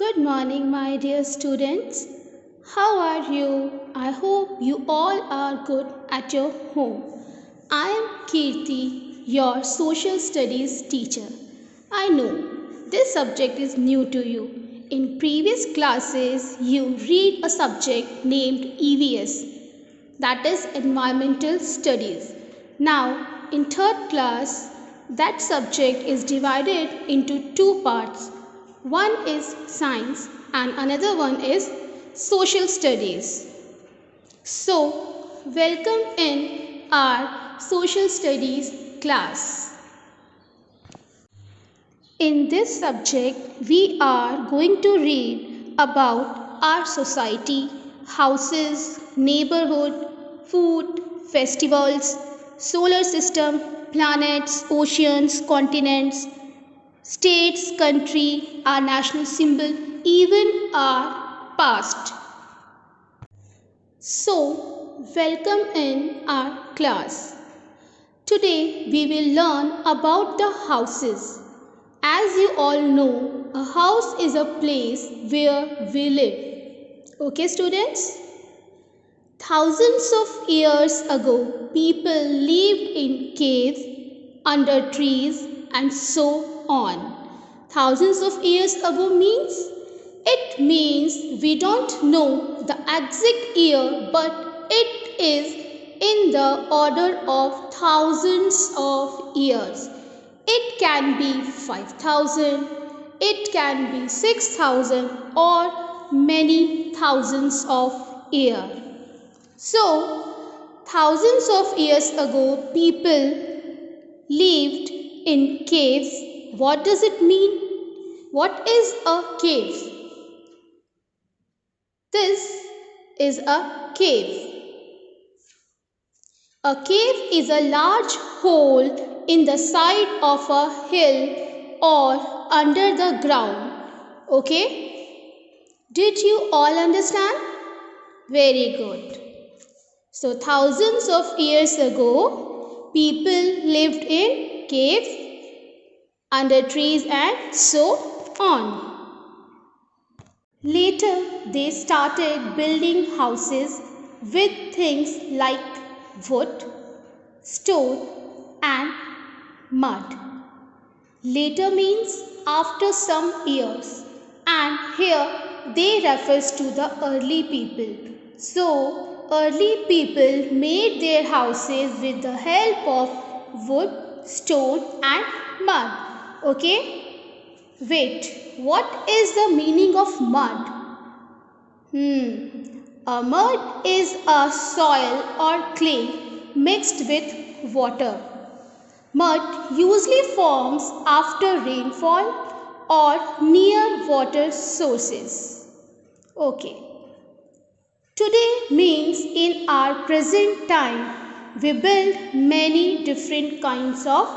Good morning, my dear students. How are you? I hope you all are good at your home. I am Kirti, your social studies teacher. I know this subject is new to you. In previous classes, you read a subject named EVS, that is Environmental Studies. Now, in third class, that subject is divided into two parts. One is science and another one is social studies. So, welcome in our social studies class. In this subject, we are going to read about our society, houses, neighborhood, food, festivals, solar system, planets, oceans, continents, states, country, our national symbol, even our past. So, welcome in our class. Today we will learn about the houses. As you all know, a house is a place where we live. Okay, students? Thousands of years ago, people lived in caves, under trees, and so on. Thousands of years ago means? It means we don't know the exact year, but it is in the order of thousands of years. It can be 5,000, it can be 6,000, or many thousands of years. So, thousands of years ago, people lived in caves. What does it mean? What is a cave? This is a cave. A cave is a large hole in the side of a hill or under the ground. Okay? Did you all understand? Very good. So, thousands of years ago, people lived in caves, under trees, and so on. Later, they started building houses with things like wood, stone, and mud. Later means after some years, and here they refers to the early people. So, early people made their houses with the help of wood, stone, and mud. Okay? Wait, what is the meaning of mud? A mud is a soil or clay mixed with water. Mud usually forms after rainfall or near water sources. Okay. Today means in our present time we build many different kinds of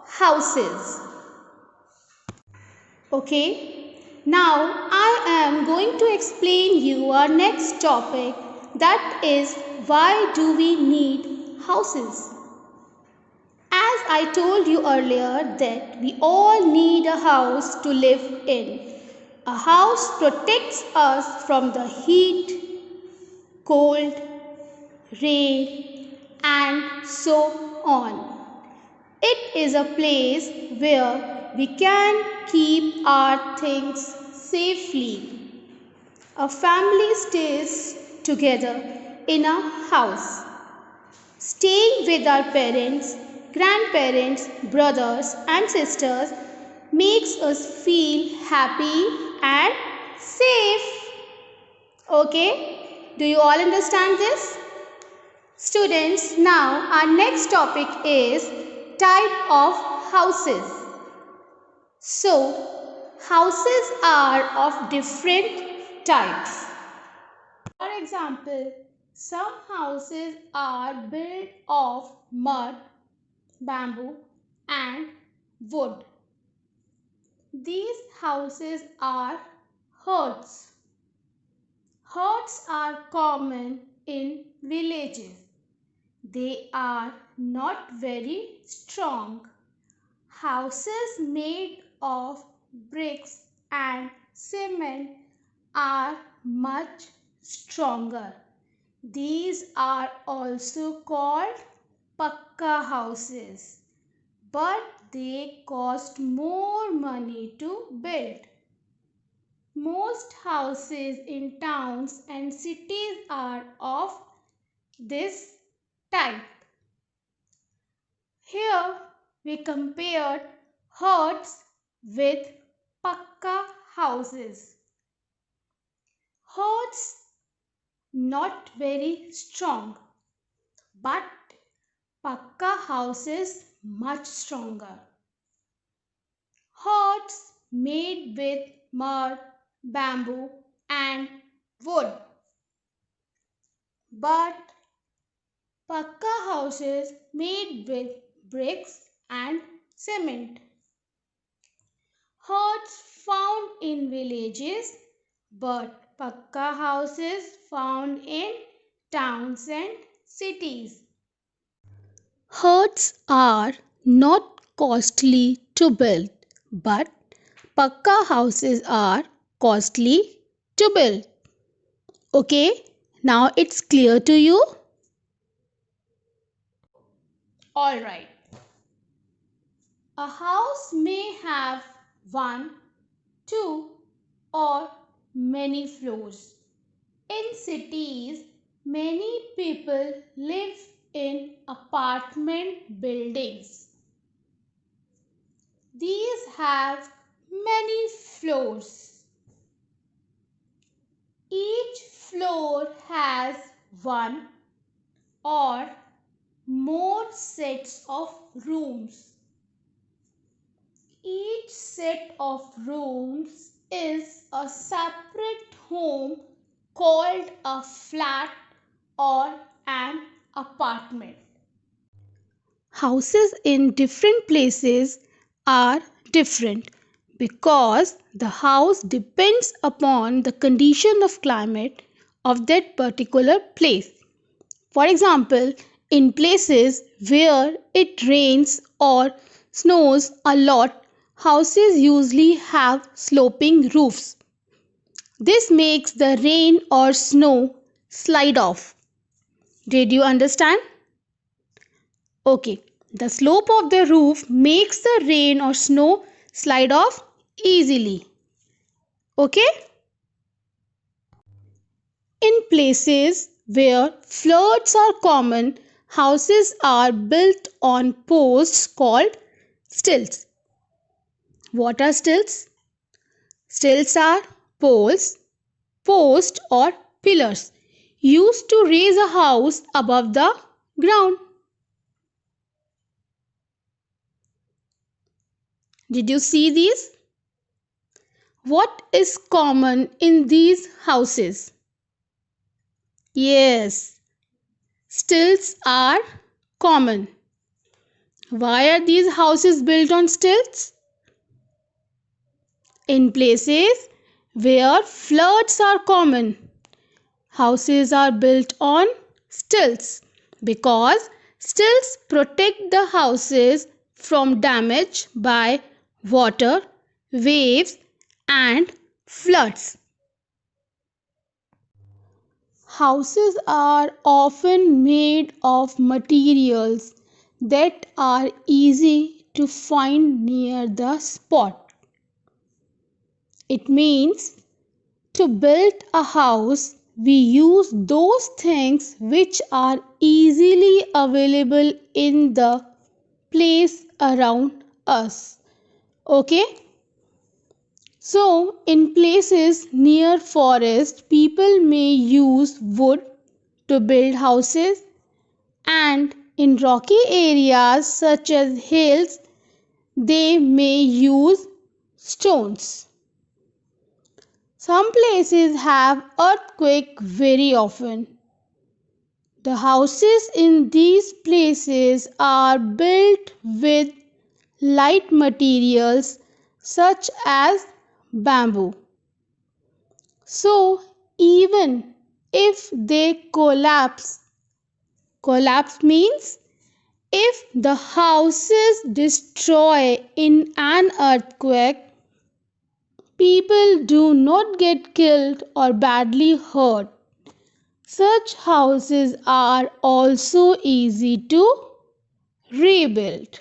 houses. Okay. Now I am going to explain you our next topic, that is why do we need houses? As I told you earlier that we all need a house to live in. A house protects us from the heat, cold, rain, and so on. It is a place where we can keep our things safely. A family stays together in a house. Staying with our parents, grandparents, brothers, and sisters makes us feel happy and safe. Okay? Do you all understand this? Students, now our next topic is type of houses. So, houses are of different types. For example, some houses are built of mud, bamboo, and wood. These houses are huts. Huts are common in villages. They are not very strong. Houses made of bricks and cement are much stronger. These are also called Pakka houses, but they cost more money to build. Most houses in towns and cities are of this type. Here we compared huts with Pakka houses. Huts not very strong, but Pakka houses much stronger. Huts made with mud, bamboo, and wood. But Pakka houses made with bricks and cement. Huts found in villages, but Pakka houses found in towns and cities. Huts are not costly to build, but Pakka houses are costly to build. Okay, now it's clear to you? Alright. A house may have one, two, or many floors. In cities, many people live in apartment buildings. These have many floors. Each floor has one or more sets of rooms. Each set of rooms is a separate home called a flat or an apartment. Houses in different places are different because the house depends upon the condition of climate of that particular place. For example, in places where it rains or snows a lot, houses usually have sloping roofs. This makes the rain or snow slide off. Did you understand? Okay, the slope of the roof makes the rain or snow slide off easily. Okay? In places where floods are common, houses are built on posts called stilts. What are stilts? Stilts are poles, posts or pillars used to raise a house above the ground. Did you see these? What is common in these houses? Yes, stilts are common. Why are these houses built on stilts? In places where floods are common, houses are built on stilts because stilts protect the houses from damage by water, waves, and floods. Houses are often made of materials that are easy to find near the spot. It means to build a house, we use those things which are easily available in the place around us. Okay? So, in places near forest, people may use wood to build houses, and in rocky areas such as hills, they may use stones. Some places have earthquake very often. The houses in these places are built with light materials such as bamboo. So even if they collapse means if the houses destroy in an earthquake, people do not get killed or badly hurt. Such houses are also easy to rebuild.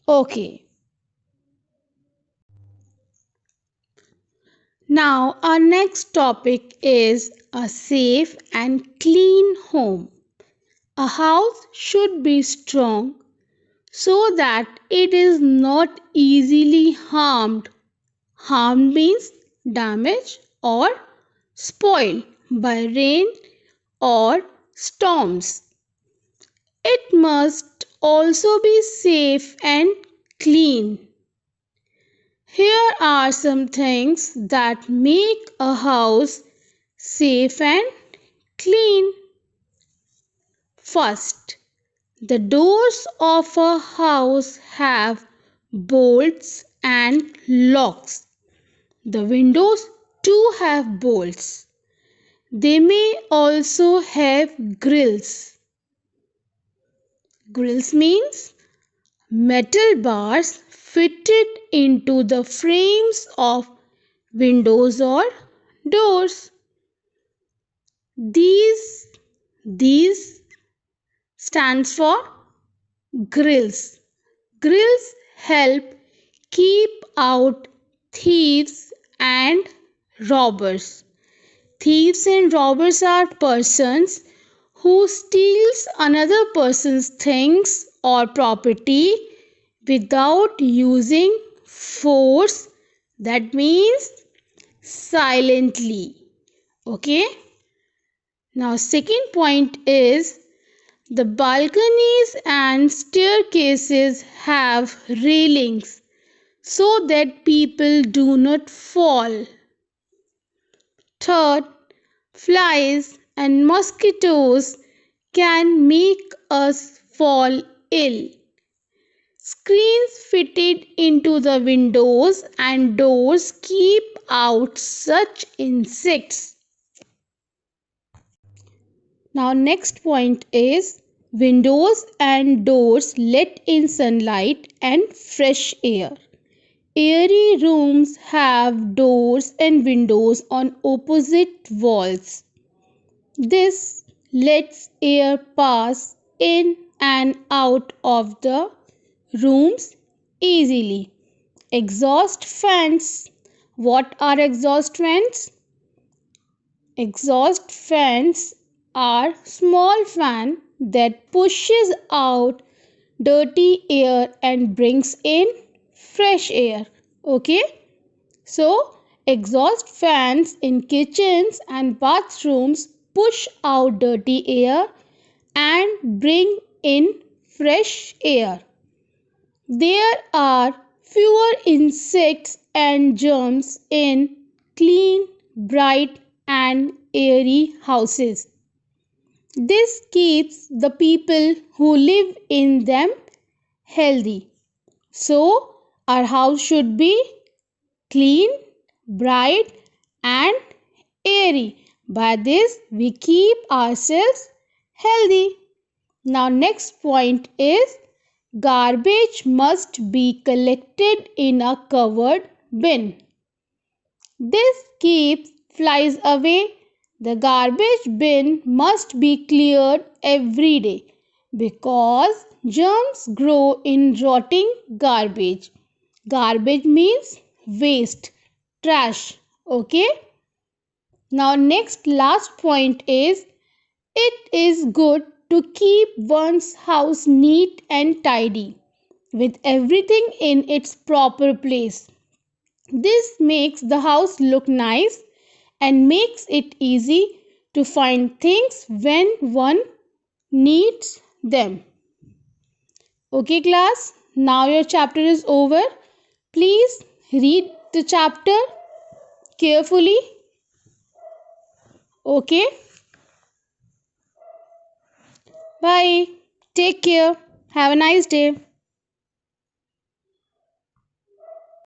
Okay, now our next topic is a safe and clean home. A house should be strong so that it is not easily harmed. Harmed means damaged or spoiled by rain or storms. It must also be safe and clean. Here are some things that make a house safe and clean. First, the doors of a house have bolts and locks. The windows too have bolts. They may also have grills. Grills means metal bars fitted into the frames of windows or doors. These stands for grills. Grills help keep out thieves and robbers. Thieves and robbers are persons who steals another person's things or property without using force. That means silently. Okay? Now second point is the balconies and staircases have railings so that people do not fall. Third, flies and mosquitoes can make us fall ill. Screens fitted into the windows and doors keep out such insects. Now next point is windows and doors let in sunlight and fresh air. Airy rooms have doors and windows on opposite walls. This lets air pass in and out of the rooms easily. Exhaust fans. What are exhaust fans? Exhaust fans are small fan that pushes out dirty air and brings in fresh air. Okay? So, exhaust fans in kitchens and bathrooms push out dirty air and bring in fresh air. There are fewer insects and germs in clean, bright, and airy houses. This keeps the people who live in them healthy. So, our house should be clean, bright, and airy. By this, we keep ourselves healthy. Now, next point is garbage must be collected in a covered bin. This keeps flies away. The garbage bin must be cleared every day because germs grow in rotting garbage. Garbage means waste, trash. Okay? Now, next last point is it is good to keep one's house neat and tidy with everything in its proper place. This makes the house look nice and makes it easy to find things when one needs them. Okay, class, now your chapter is over. Please read the chapter carefully. Okay, bye. Take care. Have a nice day.